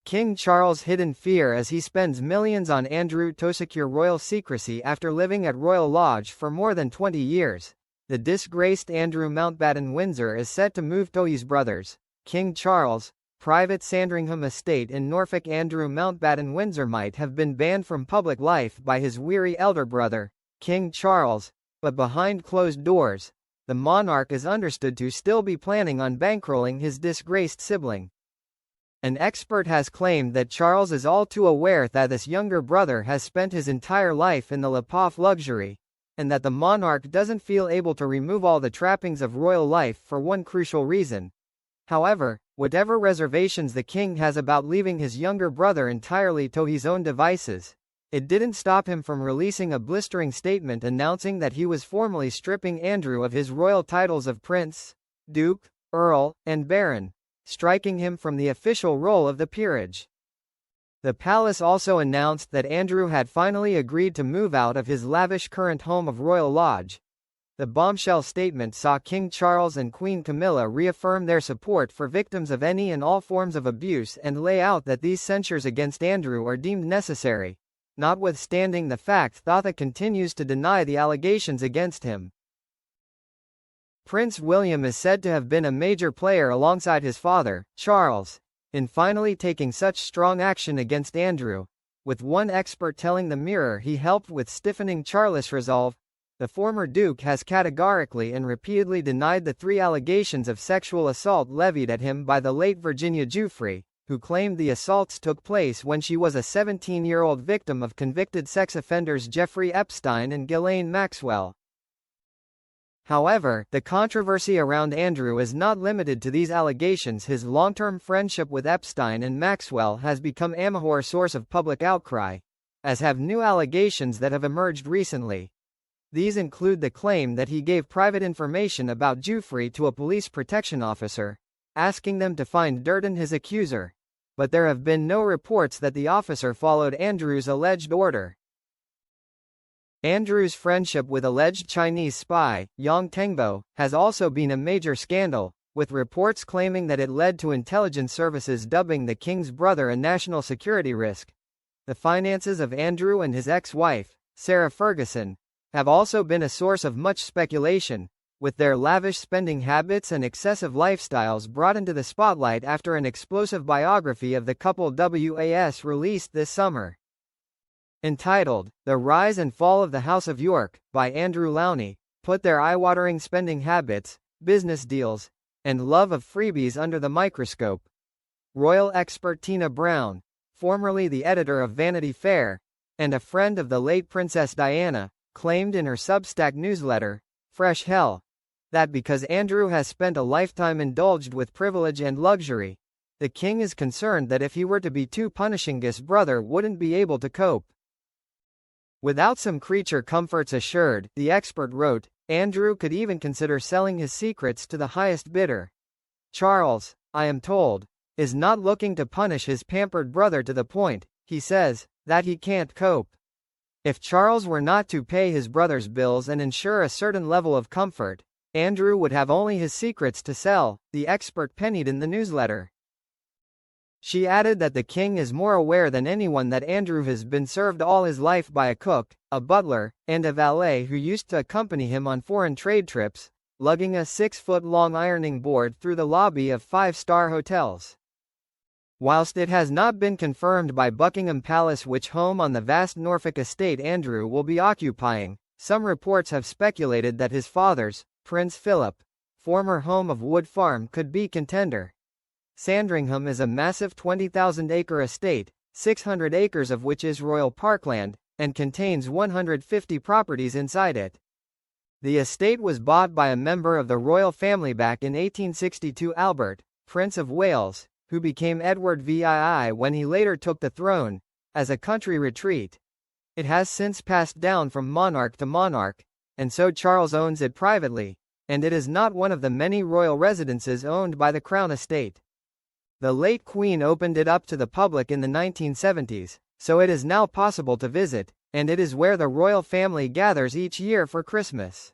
King Charles' hidden fear as he spends millions on Andrew to secure royal secrecy after living at Royal Lodge for more than 20 years. The disgraced Andrew Mountbatten Windsor is set to move to his brothers, King Charles' private Sandringham estate in Norfolk. Andrew Mountbatten Windsor might have been banned from public life by his weary elder brother, King Charles, but behind closed doors, the monarch is understood to still be planning on bankrolling his disgraced sibling. An expert has claimed that Charles is all too aware that this younger brother has spent his entire life in the lap of luxury, and that the monarch doesn't feel able to remove all the trappings of royal life for one crucial reason. However, whatever reservations the king has about leaving his younger brother entirely to his own devices, it didn't stop him from releasing a blistering statement announcing that he was formally stripping Andrew of his royal titles of prince, duke, earl, and baron, striking him from the official roll of the peerage. The palace also announced that Andrew had finally agreed to move out of his lavish current home of Royal Lodge. The bombshell statement saw King Charles and Queen Camilla reaffirm their support for victims of any and all forms of abuse and lay out that these censures against Andrew are deemed necessary, notwithstanding the fact that continues to deny the allegations against him. Prince William is said to have been a major player alongside his father, Charles, in finally taking such strong action against Andrew, with one expert telling the Mirror he helped with stiffening Charles' resolve. The former duke has categorically and repeatedly denied the 3 allegations of sexual assault levied at him by the late Virginia Giuffre, who claimed the assaults took place when she was a 17-year-old victim of convicted sex offenders Jeffrey Epstein and Ghislaine Maxwell. However, the controversy around Andrew is not limited to these allegations. His long-term friendship with Epstein and Maxwell has become a major source of public outcry, as have new allegations that have emerged recently. These include the claim that he gave private information about Giuffre to a police protection officer, asking them to find dirt in his accuser, but there have been no reports that the officer followed Andrew's alleged order. Andrew's friendship with alleged Chinese spy, Yang Tengbo, has also been a major scandal, with reports claiming that it led to intelligence services dubbing the king's brother a national security risk. The finances of Andrew and his ex-wife, Sarah Ferguson, have also been a source of much speculation, with their lavish spending habits and excessive lifestyles brought into the spotlight after an explosive biography of the couple was released this summer. Entitled, The Rise and Fall of the House of York, by Andrew Lowney, put their eye-watering spending habits, business deals, and love of freebies under the microscope. Royal expert Tina Brown, formerly the editor of Vanity Fair, and a friend of the late Princess Diana, claimed in her Substack newsletter, Fresh Hell, that because Andrew has spent a lifetime indulged with privilege and luxury, the king is concerned that if he were to be too punishing, his brother wouldn't be able to cope. Without some creature comforts assured, the expert wrote, Andrew could even consider selling his secrets to the highest bidder. Charles, I am told, is not looking to punish his pampered brother to the point, he says, that he can't cope. If Charles were not to pay his brother's bills and ensure a certain level of comfort, Andrew would have only his secrets to sell, the expert pennied in the newsletter. She added that the king is more aware than anyone that Andrew has been served all his life by a cook, a butler, and a valet who used to accompany him on foreign trade trips, lugging a 6-foot-long ironing board through the lobby of 5-star hotels. Whilst it has not been confirmed by Buckingham Palace which home on the vast Norfolk estate Andrew will be occupying, some reports have speculated that his father's, Prince Philip, former home of Wood Farm could be contender. Sandringham is a massive 20,000-acre estate, 600 acres of which is royal parkland, and contains 150 properties inside it. The estate was bought by a member of the royal family back in 1862, Albert, Prince of Wales, who became Edward VII when he later took the throne, as a country retreat. It has since passed down from monarch to monarch, and so Charles owns it privately, and it is not one of the many royal residences owned by the Crown Estate. The late Queen opened it up to the public in the 1970s, so it is now possible to visit, and it is where the royal family gathers each year for Christmas.